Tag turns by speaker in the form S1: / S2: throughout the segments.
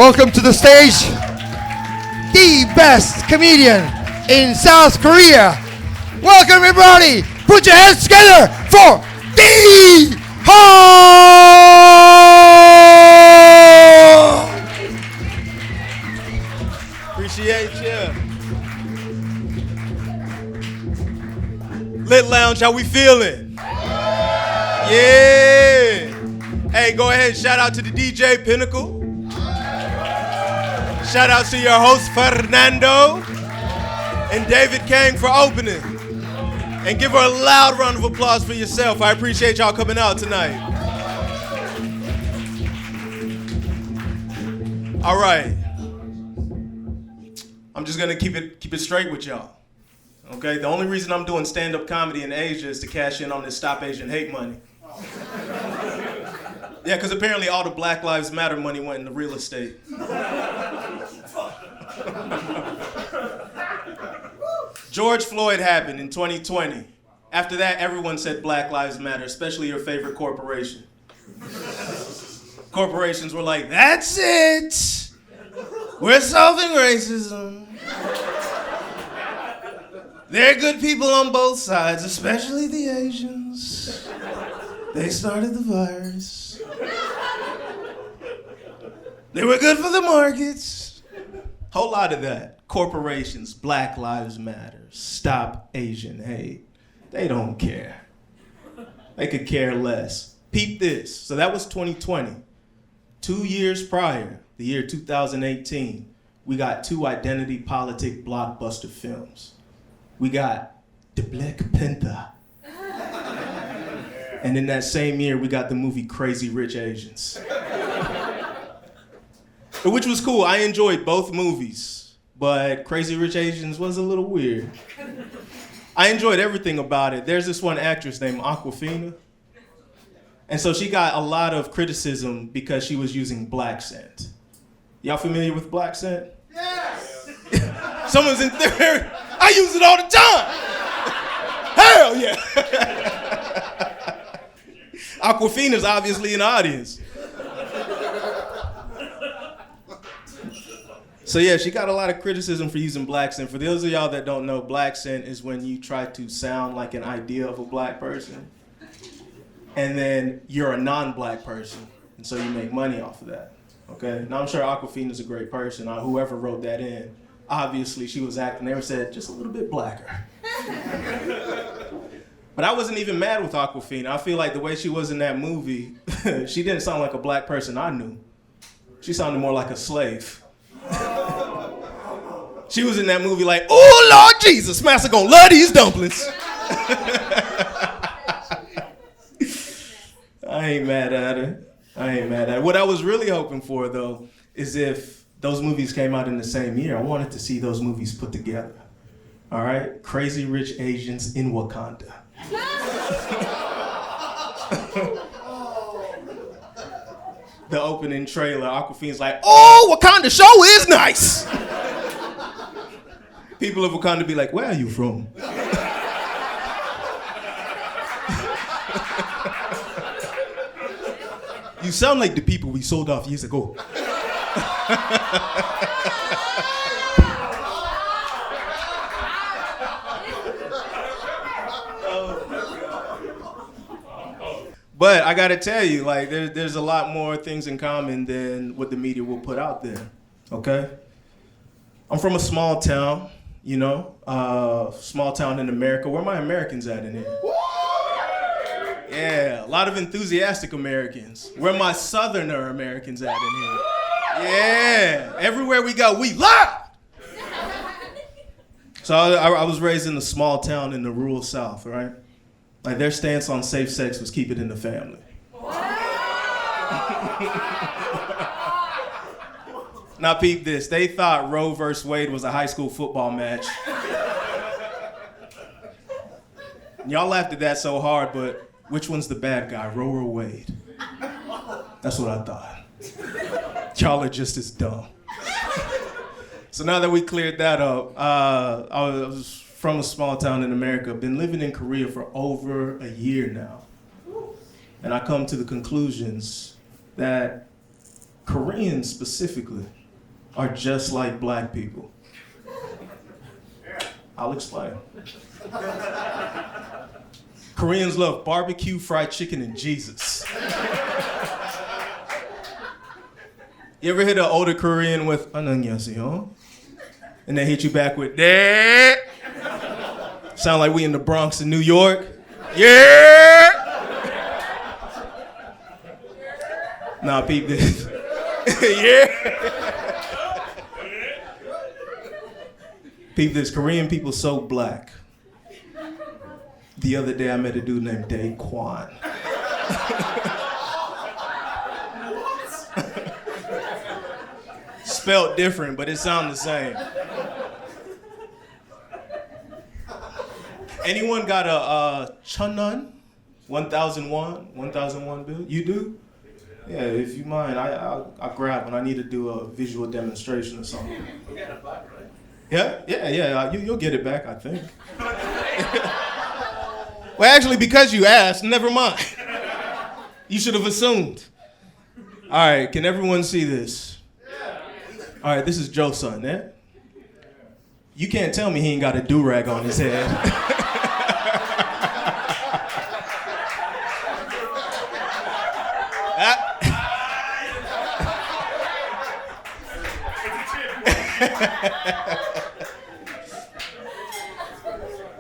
S1: Welcome to the stage, the best comedian in South Korea. Welcome everybody. Put your hands together for D Ho.
S2: Appreciate you. Lit Lounge, how we feeling? Yeah. Hey, go ahead and shout out to the DJ Pinnacle. Shout out to your host Fernando and David Kang for opening. And give her a loud round of applause for yourself. I appreciate y'all coming out tonight. All right. I'm just gonna keep it straight with y'all. Okay? The only reason I'm doing stand-up comedy in Asia is to cash in on this Stop Asian Hate money. Yeah, because apparently all the Black Lives Matter money went into real estate. George Floyd happened in 2020. After that, everyone said Black Lives Matter, especially your favorite corporation. Corporations were like, that's it! We're solving racism. There are good people on both sides, especially the Asians. They started the virus. They were good for the markets. Whole lot of that. Corporations, Black Lives Matter, Stop Asian Hate. They don't care. They could care less. Peep this. So that was 2020. 2 years prior, the year 2018, we got two identity politic blockbuster films. We got The Black Panther. And in that same year, we got the movie Crazy Rich Asians. Which was cool. I enjoyed both movies, but Crazy Rich Asians was a little weird. I enjoyed everything about it. There's this one actress named Awkwafina. And so she got a lot of criticism because she was using black scent. Y'all familiar with black scent?
S3: Yes!
S2: Someone's in there. I use it all the time. Hell yeah. Awkwafina's obviously in the audience. So yeah, she got a lot of criticism for using black scent. For those of y'all that don't know, black scent is when you try to sound like an idea of a black person, and then you're a non-black person, and so you make money off of that. Okay? Now I'm sure Awkwafina's a great person. Whoever wrote that in, obviously she was acting. They said just a little bit blacker. But I wasn't even mad with Awkwafina. I feel like the way she was in that movie, she didn't sound like a black person I knew. She sounded more like a slave. She was in that movie like, oh Lord Jesus, Master gonna love these dumplings. I ain't mad at her. What I was really hoping for though, is if those movies came out in the same year, I wanted to see those movies put together. All right? Crazy Rich Asians in Wakanda. The opening trailer, Awkwafina's like, oh, Wakanda show is nice. People of Wakanda be like, where are you from? You sound like the people we sold off years ago. But I gotta tell you, like, there's a lot more things in common than what the media will put out there, okay? I'm from a small town, you know, small town in America. Where are my Americans at in here? Yeah, a lot of enthusiastic Americans. Where are my Southerner Americans at in here? Yeah, everywhere we go, we loud! So I was raised in a small town in the rural South, right? Like their stance on safe sex was keep it in the family. Now peep this, they thought Roe versus Wade was a high school football match. Y'all laughed at that so hard, but which one's the bad guy, Roe or Wade? That's what I thought. Y'all are just as dumb. So now that we cleared that up, I was from a small town in America, been living in Korea for over a year now. And I come to the conclusions that Koreans specifically are just like black people. I'll explain. Koreans love barbecue, fried chicken, and Jesus. You ever hit an older Korean with "안녕하세요," and they hit you back with "네"? Sound like we in the Bronx in New York. Yeah. Nah, peep this. Yeah. Peep this. Korean people so black. The other day I met a dude named Daquan. Spelled different, but it sounds the same. Anyone got a Chunun? 1001 bill? You do? Yeah, if you mind, I'll grab one. I need to do a visual demonstration or something.
S3: You got it back, right?
S2: Yeah. You'll get it back, I think. Well, actually, because you asked, never mind. You should have assumed. All right, can everyone see this? All right, this is Joe's son, eh? You can't tell me he ain't got a do-rag on his head.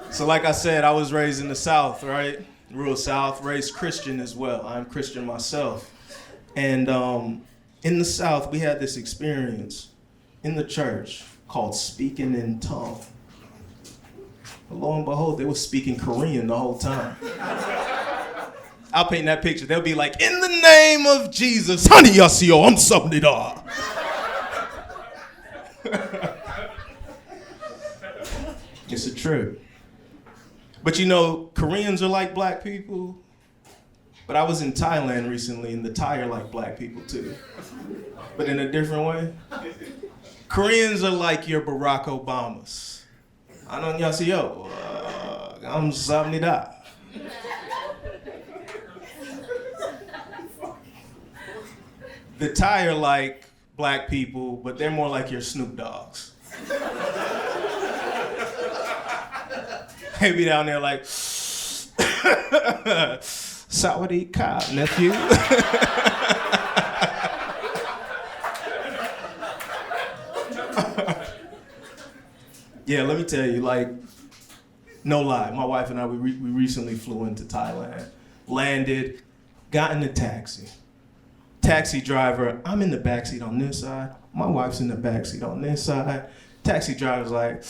S2: So like I said, I was raised in the South, right? Rural South, raised Christian as well. I'm Christian myself. And in the South, we had this experience in the church called speaking in tongue. Lo and behold, they were speaking Korean the whole time. I'll paint that picture. They'll be like, in the name of Jesus, Haniyasio, I'm Samnida. It's a trip. But you know, Koreans are like black people. But I was in Thailand recently, and the Thai are like black people too. But in a different way. Koreans are like your Barack Obamas. 안녕하세요. 감사합니다. The Thai are like black people, but they're more like your Snoop Dogs. They be down there like, Sawadee Ka, nephew. Yeah, let me tell you, like, no lie, my wife and I, we recently flew into Thailand, landed, got in a taxi. Taxi driver, I'm in the backseat on this side, my wife's in the backseat on this side. Taxi driver's like,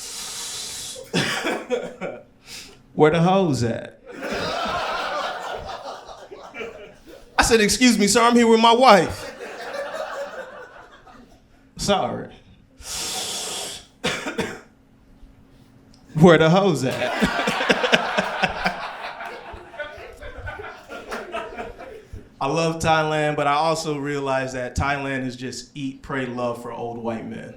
S2: where the hoes at? I said, excuse me, sir, I'm here with my wife. Sorry. Where the hoes at? I love Thailand, but I also realize that Thailand is just eat, pray, love for old white men.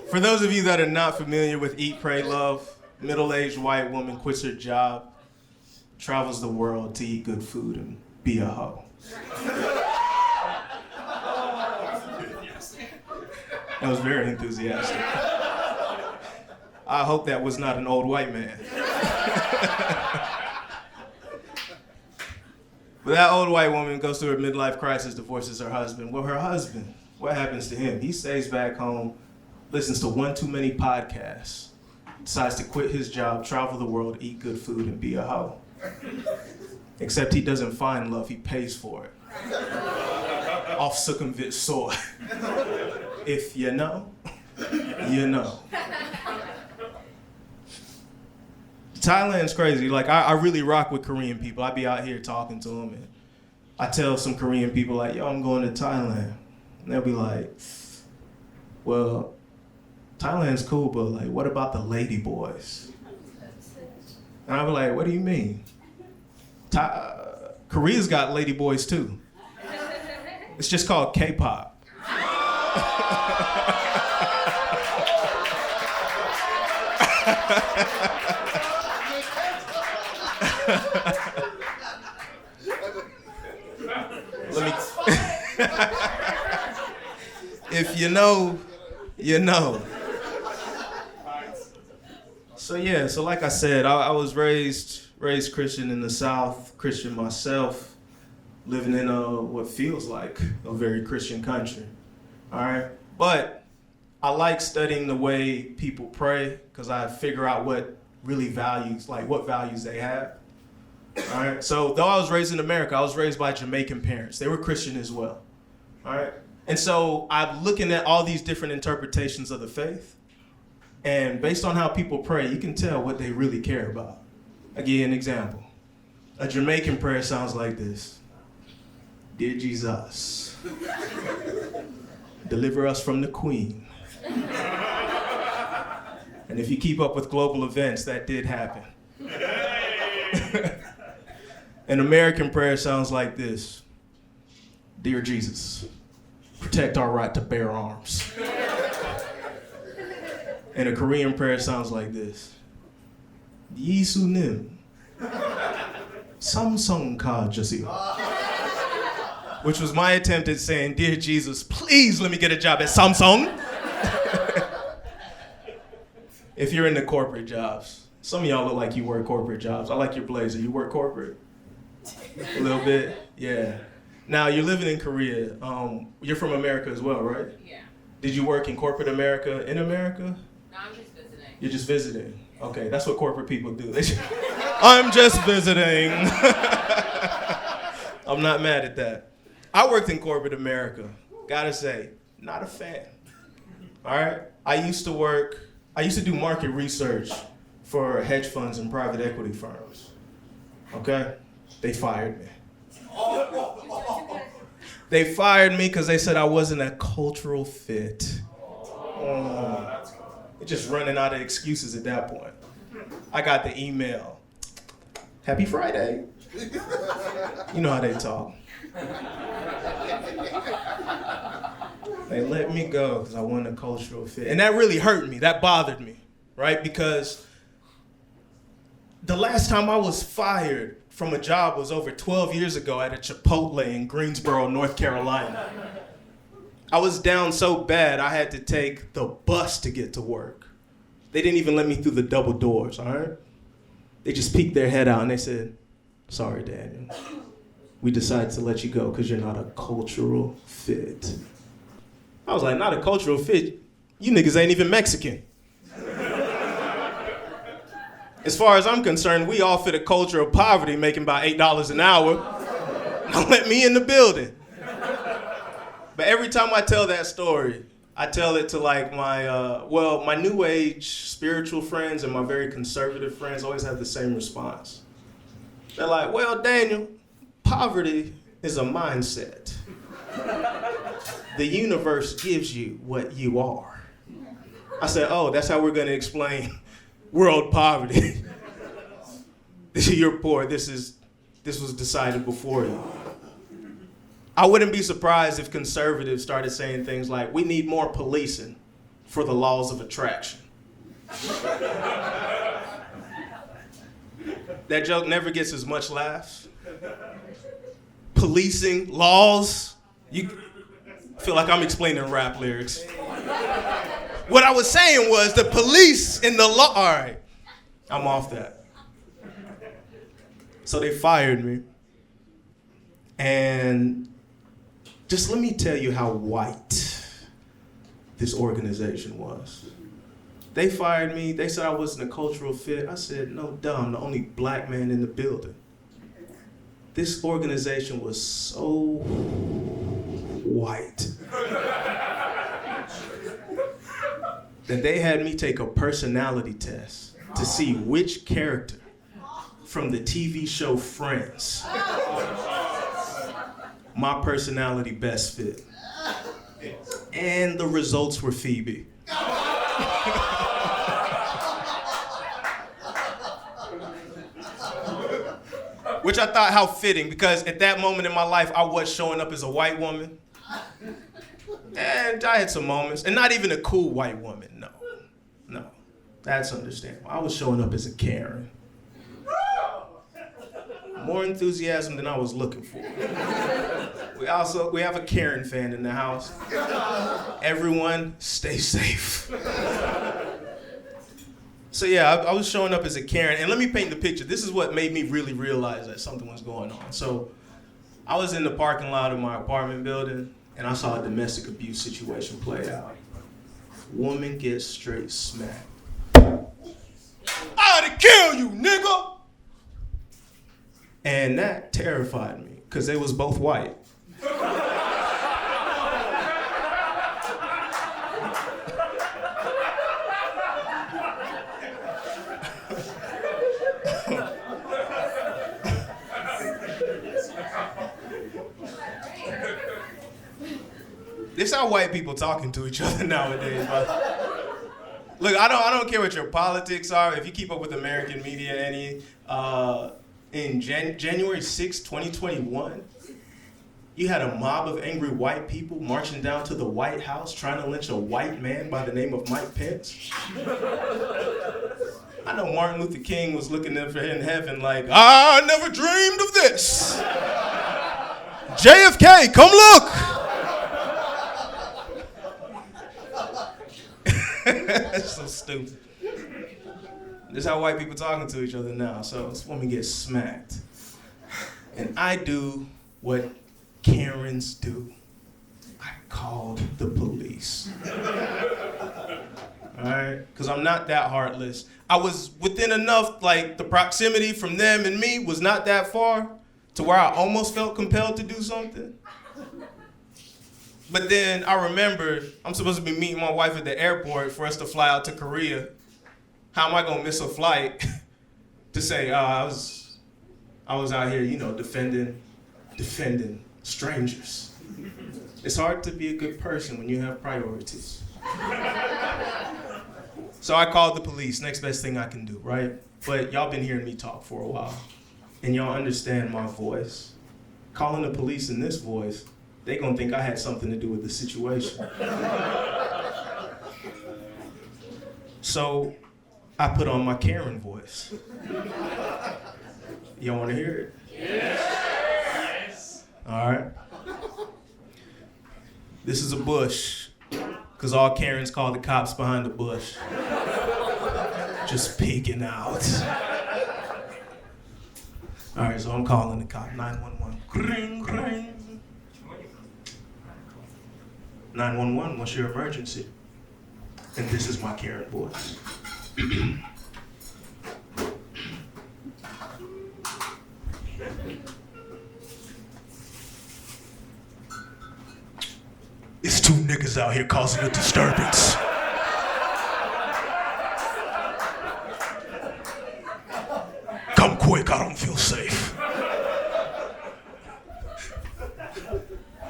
S2: For those of you that are not familiar with Eat, Pray, Love, middle-aged white woman quits her job, travels the world to eat good food and be a hoe. That was very enthusiastic. I hope that was not an old white man. But that old white woman goes through her midlife crisis, divorces her husband. Well, her husband, what happens to him? He stays back home, listens to one too many podcasts, decides to quit his job, travel the world, eat good food, and be a hoe. Except he doesn't find love, he pays for it. Off Sukhumvit soil. If you know, you know. Thailand's crazy. Like, I really rock with Korean people. I be out here talking to them, and I tell some Korean people, like, yo, I'm going to Thailand. And they'll be like, well, Thailand's cool, but like, what about the lady boys? And I'll be like, what do you mean? Korea's got lady boys too. It's just called K-pop. Let me. If you know, you know. So like I said, I was raised Christian in the South, Christian myself, living in what feels like a very Christian country. All right, but I like studying the way people pray because I figure out what values they have. All right. So though I was raised in America, I was raised by Jamaican parents. They were Christian as well. All right. And so I'm looking at all these different interpretations of the faith. And based on how people pray, you can tell what they really care about. I'll give you an example. A Jamaican prayer sounds like this. Dear Jesus, deliver us from the Queen. And if you keep up with global events, that did happen. An American prayer sounds like this. Dear Jesus, protect our right to bear arms. And a Korean prayer sounds like this. Yesunim, Samsung ka jasi. Which was my attempt at saying, Dear Jesus, please let me get a job at Samsung. If you're in the corporate jobs, some of y'all look like you work corporate jobs. I like your blazer. You work corporate? A little bit? Yeah. Now, you're living in Korea. You're from America as well, right?
S3: Yeah.
S2: Did you work in corporate America in America?
S3: No, I'm just visiting.
S2: You're just visiting? Okay, that's what corporate people do. I'm just visiting. I'm not mad at that. I worked in corporate America. Gotta say, not a fan. All right? I used to do market research for hedge funds and private equity firms. Okay? They fired me. They fired me because they said I wasn't a cultural fit. Just running out of excuses at that point. I got the email. Happy Friday. You know how they talk. They let me go because I wasn't a cultural fit. And that really hurt me. That bothered me, right? Because the last time I was fired from a job was over 12 years ago at a Chipotle in Greensboro, North Carolina. I was down so bad I had to take the bus to get to work. They didn't even let me through the double doors, all right? They just peeked their head out and they said, sorry, Daniel. We decided to let you go because you're not a cultural fit. I was like, not a cultural fit? You niggas ain't even Mexican. As far as I'm concerned, we all fit a culture of poverty making about $8 an hour. Now let me in the building. But every time I tell that story, I tell it to like my new age spiritual friends and my very conservative friends always have the same response. They're like, well, Daniel, poverty is a mindset. The universe gives you what you are. I said, oh, that's how we're gonna explain world poverty. You're poor, this was decided before you. I wouldn't be surprised if conservatives started saying things like, we need more policing for the laws of attraction. That joke never gets as much laughs. Policing, laws, you feel like I'm explaining rap lyrics. What I was saying was the police and the law, all right, I'm off that. So they fired me. And just let me tell you how white this organization was. They fired me. They said I wasn't a cultural fit. I said, no, duh, I'm the only black man in the building. This organization was so white that they had me take a personality test to see which character from the TV show Friends my personality best fit. And the results were Phoebe. Which I thought how fitting, because at that moment in my life, I was showing up as a white woman. And I had some moments, and not even a cool white woman, no. That's understandable. I was showing up as a Karen. More enthusiasm than I was looking for. We have a Karen fan in the house. Everyone, stay safe. So yeah, I was showing up as a Karen, and let me paint the picture. This is what made me really realize that something was going on. So I was in the parking lot of my apartment building, and I saw a domestic abuse situation play out. Woman gets straight smacked. I'd kill you, nigga! And that terrified me, because they was both white. This how white people talking to each other nowadays. Look, I don't care what your politics are. If you keep up with American media any, in January 6, 2021, you had a mob of angry white people marching down to the White House trying to lynch a white man by the name of Mike Pence. I know Martin Luther King was looking up in heaven like, I never dreamed of this. JFK, come look. That's so stupid. This is how white people talking to each other now. So this woman gets smacked. And I do what Karens do. I called the police. All right? Because I'm not that heartless. I was within enough, like the proximity from them and me was not that far to where I almost felt compelled to do something. But then I remembered I'm supposed to be meeting my wife at the airport for us to fly out to Korea. How am I gonna miss a flight to say, I was out here, defending strangers. It's hard to be a good person when you have priorities. So I called the police, next best thing I can do, right? But y'all been hearing me talk for a while, and y'all understand my voice. Calling the police in this voice, they gonna think I had something to do with the situation. So I put on my Karen voice. Y'all wanna hear it? Yes. All right. This is a bush, because all Karens call the cops behind the bush. Just peeking out. All right, so I'm calling the cop, 911. Ring, ring. 911, what's your emergency? And this is my Karen voice. It's two niggas out here causing a disturbance. Come quick, I don't feel safe.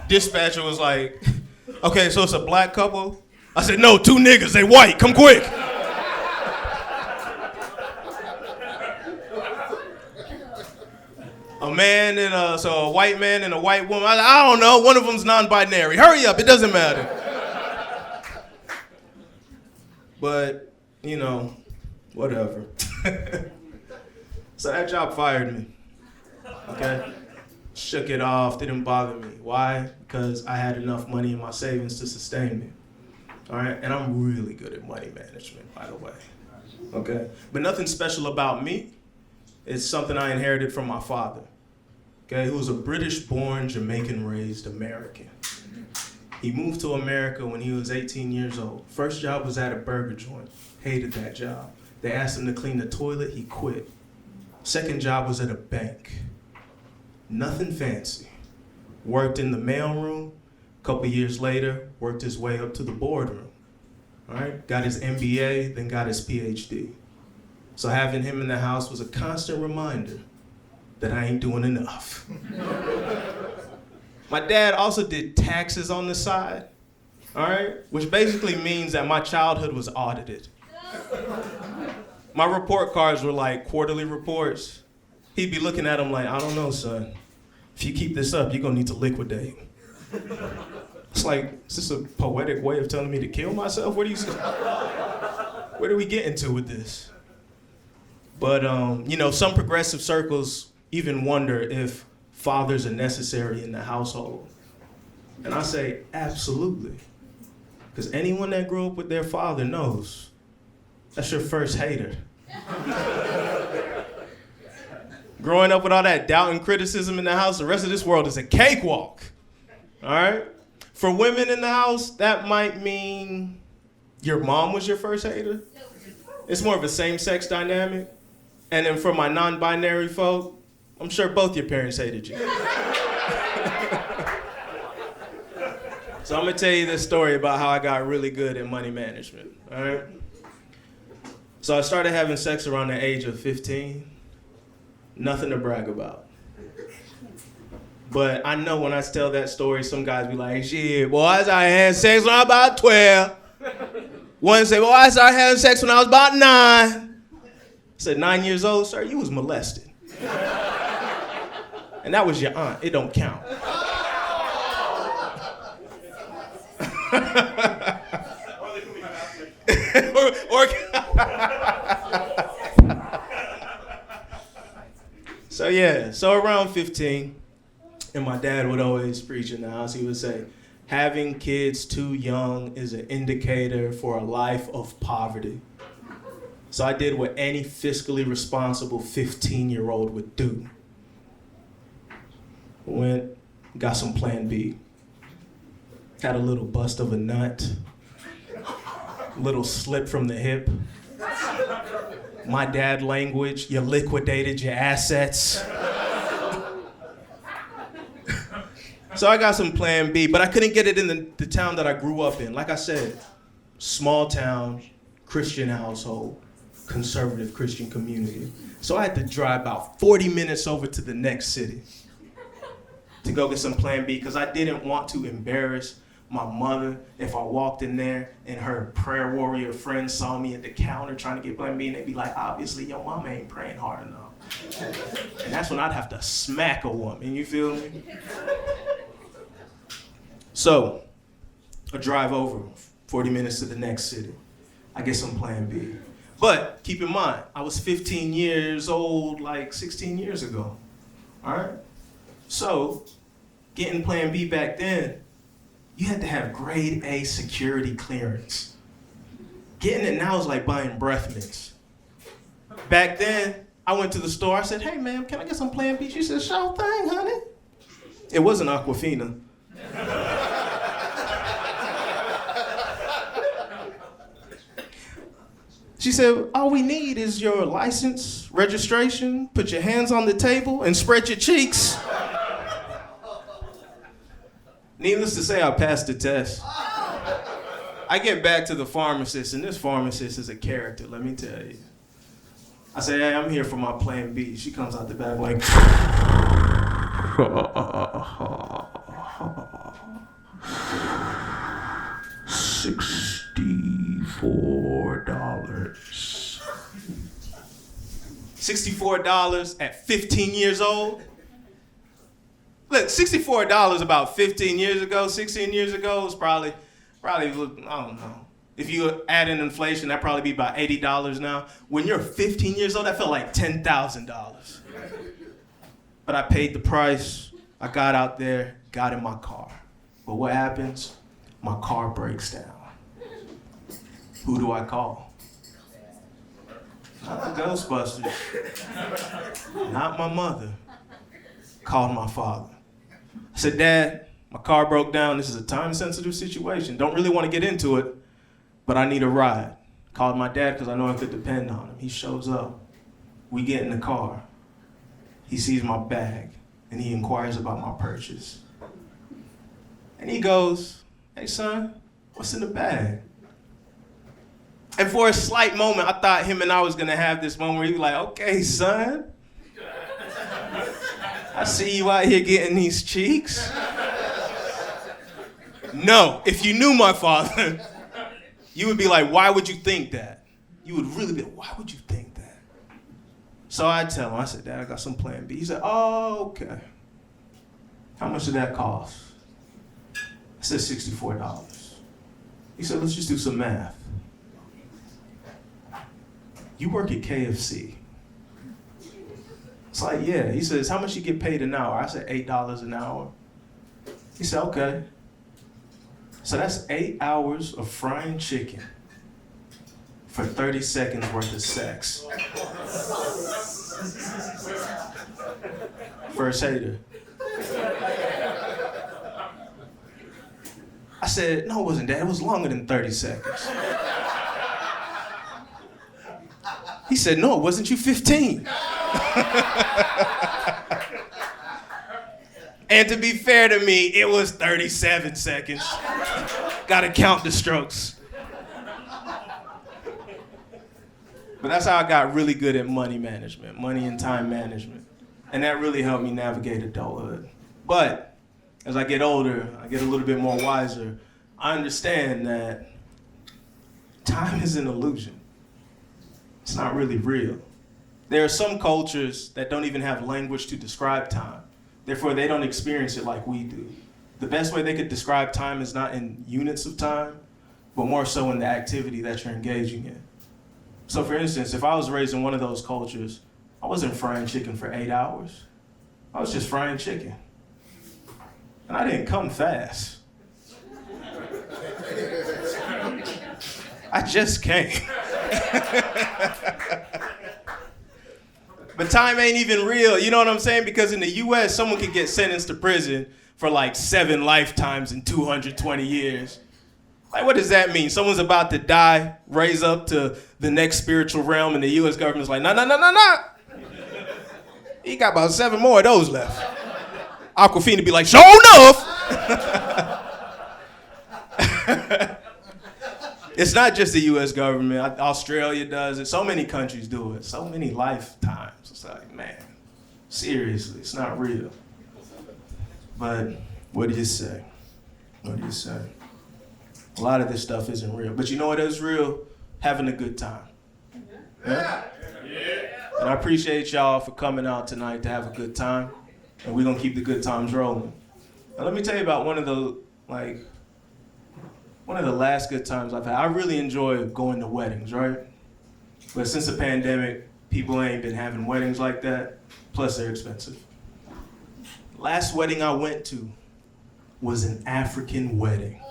S2: Dispatcher was like, okay, so it's a black couple? I said, no, two niggas, they white, come quick. A white man and a white woman. I don't know, one of them's non-binary. Hurry up, it doesn't matter. But, whatever. So that job fired me, okay? Shook it off, didn't bother me. Why? Because I had enough money in my savings to sustain me, all right? And I'm really good at money management, by the way, okay? But nothing special about me. It's something I inherited from my father, okay? Who was a British-born, Jamaican-raised American. He moved to America when he was 18 years old. First job was at a burger joint. Hated that job. They asked him to clean the toilet, he quit. Second job was at a bank. Nothing fancy. Worked in the mailroom. A couple years later, worked his way up to the boardroom. All right, got his MBA, then got his PhD. So having him in the house was a constant reminder that I ain't doing enough. My dad also did taxes on the side, all right? Which basically means that my childhood was audited. My report cards were like quarterly reports. He'd be looking at them like, I don't know, son. If you keep this up, you're gonna need to liquidate. It's like, is this a poetic way of telling me to kill myself? Where do we get into with this? But, some progressive circles even wonder if fathers are necessary in the household? And I say, absolutely. Because anyone that grew up with their father knows that's your first hater. Growing up with all that doubt and criticism in the house, the rest of this world is a cakewalk. All right? For women in the house, that might mean your mom was your first hater. It's more of a same-sex dynamic. And then for my non-binary folk, I'm sure both your parents hated you. So I'm gonna tell you this story about how I got really good at money management, all right? So I started having sex around the age of 15. Nothing to brag about. But I know when I tell that story, some guys be like, shit, boy, I started having sex when I was about 12. One say, boy, I started having sex when I was about 9. I said, 9 years old, sir, you was molested. And that was your aunt, it don't count. So around 15, and my dad would always preach in the house, he would say, having kids too young is an indicator for a life of poverty. So I did what any fiscally responsible 15-year-old would do. Went, got some Plan B. Had a little bust of a nut, little slip from the hip. My dad language, you liquidated your assets. So I got some Plan B, but I couldn't get it in the town that I grew up in. Like I said, small town, Christian household, conservative Christian community. So I had to drive about 40 minutes over to the next city to go get some Plan B because I didn't want to embarrass my mother if I walked in there and her prayer warrior friends saw me at the counter trying to get Plan B, and they'd be like, obviously your mama ain't praying hard enough. And that's when I'd have to smack a woman, you feel me? So I drive over 40 minutes to the next city. I get some Plan B. But keep in mind, I was 15 years old like 16 years ago, all right? So getting Plan B back then, you had to have grade A security clearance. Getting it now is like buying breath mints. Back then, I went to the store, I said, hey ma'am, can I get some Plan B? She said, sure thing, honey. It wasn't Aquafina. She said, all we need is your license, registration, put your hands on the table, and spread your cheeks. Needless to say, I passed the test. I get back to the pharmacist, and this pharmacist is a character, let me tell you. I say, hey, I'm here for my Plan B. She comes out the back like, $64. $64 at 15 years old? Look, $64 about 15 years ago, 16 years ago was probably, I don't know. If you add in inflation, that'd probably be about $80 now. When you're 15 years old, that felt like $10,000. But I paid the price. I got out there, got in my car. But what happens? My car breaks down. Who do I call? Not the Ghostbusters. Not my mother. Called my father. I said, Dad, my car broke down. This is a time-sensitive situation. Don't really want to get into it, but I need a ride. Called my dad because I know I could depend on him. He shows up. We get in the car. He sees my bag, and he inquires about my purchase. And he goes, hey, son, what's in the bag? And for a slight moment, I thought him and I was going to have this moment where he was like, okay, son. I see you out here getting these cheeks. No, if you knew my father, you would be like, why would you think that? You would really be like, why would you think that? So I tell him, I said, Dad, I got some Plan B. He said, oh, okay. How much did that cost? I said, $64. He said, let's just do some math. You work at KFC. It's like, yeah. He says, how much you get paid an hour? I said, $8 an hour. He said, okay. So that's 8 hours of frying chicken for 30 seconds worth of sex. First hater. I said, no, it wasn't that. It was longer than 30 seconds. He said, no, it wasn't. You 15. And to be fair to me, it was 37 seconds. Gotta count the strokes. But that's how I got really good at money management, money and time management. And that really helped me navigate adulthood. But as I get older, I get a little bit more wiser. I understand that time is an illusion. It's not really real. There are some cultures that don't even have language to describe time. Therefore, they don't experience it like we do. The best way they could describe time is not in units of time, but more so in the activity that you're engaging in. So for instance, if I was raised in one of those cultures, I wasn't frying chicken for 8 hours. I was just frying chicken. And I didn't come fast. I just came. But time ain't even real, you know what I'm saying? Because in the US, someone could get sentenced to prison for like 7 lifetimes in 220 years. Like, what does that mean? Someone's about to die, raise up to the next spiritual realm, and the US government's like, no. He got about 7 more of those left. Aquafina be like, sure enough. It's not just the US government. Australia does it. So many countries do it. So many lifetimes. It's like, man, seriously, it's not real. But what do you say? What do you say? A lot of this stuff isn't real. But you know what is real? Having a good time. Yeah? And I appreciate y'all for coming out tonight to have a good time. And we're going to keep the good times rolling. Now let me tell you about one of the last good times I've had. I really enjoy going to weddings, right? But since the pandemic, people ain't been having weddings like that. Plus, they're expensive. Last wedding I went to was an African wedding.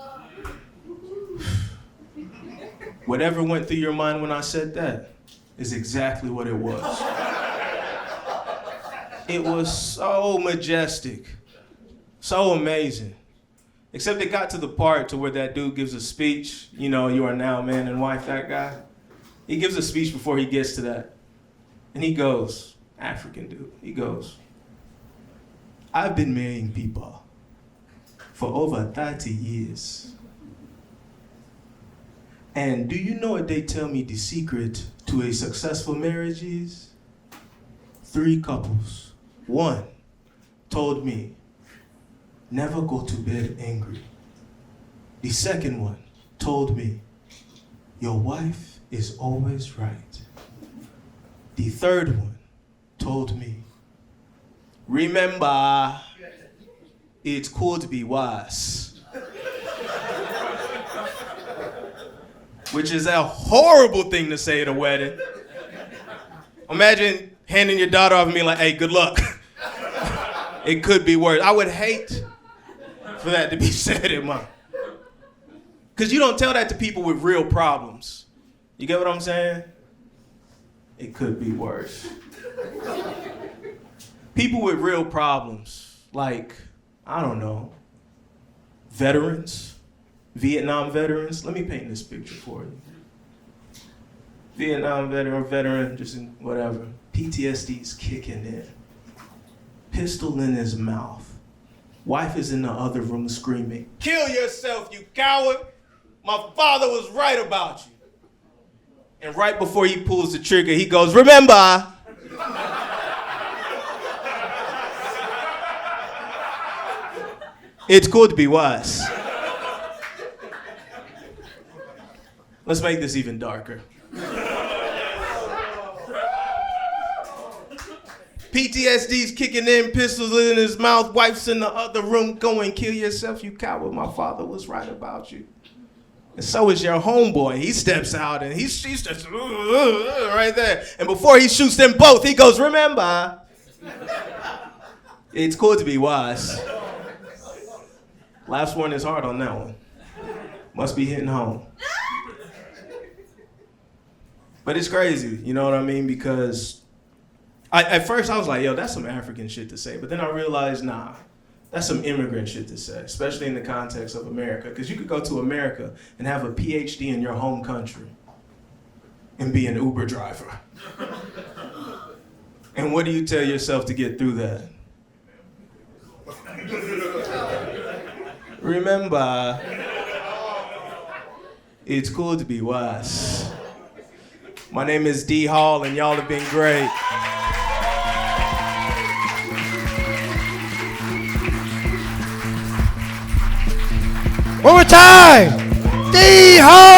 S2: Whatever went through your mind when I said that is exactly what it was. It was so majestic, so amazing. Except it got to the part to where that dude gives a speech, you know, you are now man and wife, that guy. He gives a speech before he gets to that. And he goes, African dude, he goes, I've been marrying people for over 30 years. And do you know what they tell me the secret to a successful marriage is? 3 couples. 1 told me, never go to bed angry. The second one told me, your wife is always right. The third one told me, remember, it's cool to be wise. Which is a horrible thing to say at a wedding. Imagine handing your daughter off and being like, hey, good luck. It could be worse. I would hate for that to be said in my... Because you don't tell that to people with real problems. You get what I'm saying? It could be worse. People with real problems, like, I don't know, veterans, Vietnam veterans. Let me paint this picture for you. Vietnam veteran, just in whatever. PTSD's kicking in. Pistol in his mouth. Wife is in the other room screaming, kill yourself, you coward. My father was right about you. And right before he pulls the trigger, he goes, remember. It's cool to be wise. Let's make this even darker. PTSD's kicking in, pistols in his mouth, wife's in the other room going, kill yourself, you coward, my father was right about you. And so is your homeboy. He steps out and he's just right there. And before he shoots them both, he goes, remember. It's cool to be wise. Last one is hard on that one. Must be hitting home. But it's crazy, you know what I mean? Because at first I was like, yo, that's some African shit to say. But then I realized, nah, that's some immigrant shit to say, especially in the context of America. Because you could go to America and have a PhD in your home country and be an Uber driver. And what do you tell yourself to get through that? Remember, it's cool to be wise. My name is D Hall, and y'all have been great.
S1: One more time. D Hall.